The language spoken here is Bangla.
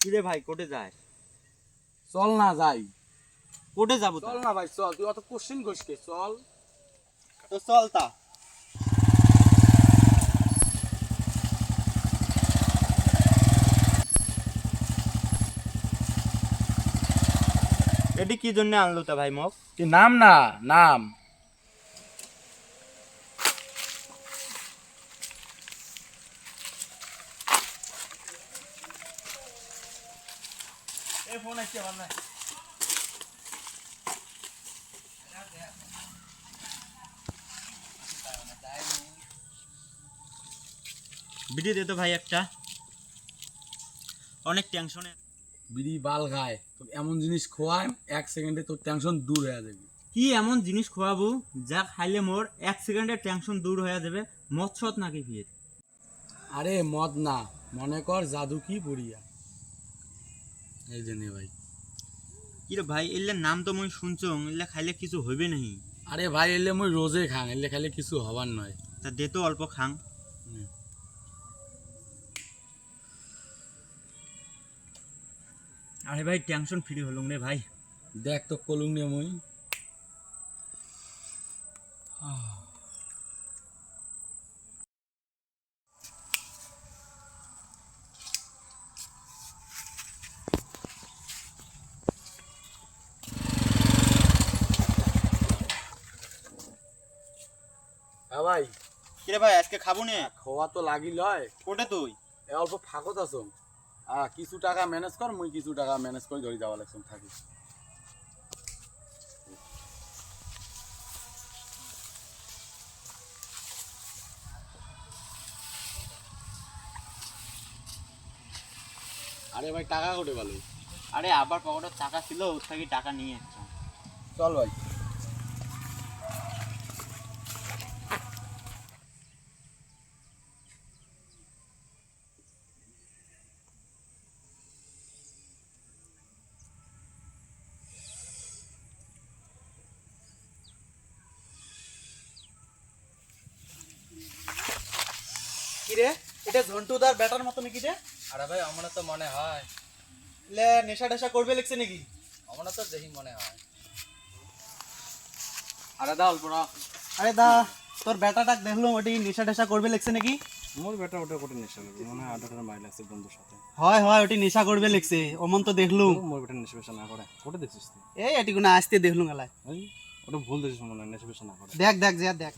কিরে ভাই কোটে যায়? চল না যাই। কোটে যাবো? চল না ভাই চল, তুই অত কোশ্চেন করিস চল। তো চল তা। এটি কি জন্য আনলো তা ভাই মোক? তুই নাম না নাম। এ ফোন আসছে আমার না। বিড়ি দে তো ভাই একটা, অনেক টেনশনে। বিড়ি বাল খায় তো এমন জিনিস খোয়ায় 1 সেকেন্ডে তোর টেনশন দূর হয়ে যাবে। কি এমন জিনিস খোয়াবো যা খাইলে মোর 1 সেকেন্ডে টেনশন দূর হয়ে যাবে? মদ সদ নাকি ফির? আরে মদ না, মনে কর জাদু কি বুড়িয়া। এই যে নে ভাই। কিরে ভাই এলে নাম তো মুই শুনছং, এলে খাইলে কিছু হইবে নাহি? আরে ভাই এলে মই রোজে খাং, এলে খাইলে কিছু হবার নয়। তা দে তো অল্প খাং। হুম। আরে ভাই টেনশন ফ্রি হলুম রে ভাই। দেখ তো কলুম নে মই। হ্যাঁ ভাই। কিরে ভাই আজকে খাবো নে? খাওয়া তো লাগি লয়। কোটে তুই? এ অল্প ফাঁকত আছো। কিছু টাকা ম্যানেজ কর, মুই কিছু টাকা ম্যানেজ করে ধরে যাওয়া লাগছে থাকি। আরে ভাই টাকা কোটে ভালো। আরে আবার পকেটে টাকা ছিল, ওর থেকে টাকা নিয়ে আসছ। চল ভাই। কিরে এটা ঝন্টুদার ব্যাটার মতো নাকি রে? আরে ভাই আমার তো মনে হয়, লে নেশা টেশা করবে লিখছে নাকি? আমার তো দেখি মনে হয়। আরে দা অল্প না। আরে দা তোর ব্যাটাটাক দেখলাম ওটি নেশা টেশা করবে লিখছে নাকি? মোর বেটা ওটা কোটে নেশা করবে মনে হয়, আড্ডা মাইল আছে বন্ধুর সাথে। হয় হয় ওটি নেশা করবে লিখছে, অমন তো দেখলুম। মোর বেটা নেশা পেশা না করে, কোটে দেখছিস তুই? এই এটি কোনো আসতে দেখলুম এলাই। ওটা ভুল দেখছিস মনে হয়, নেশা পেশা না করে। দেখ দেখ যা দেখ।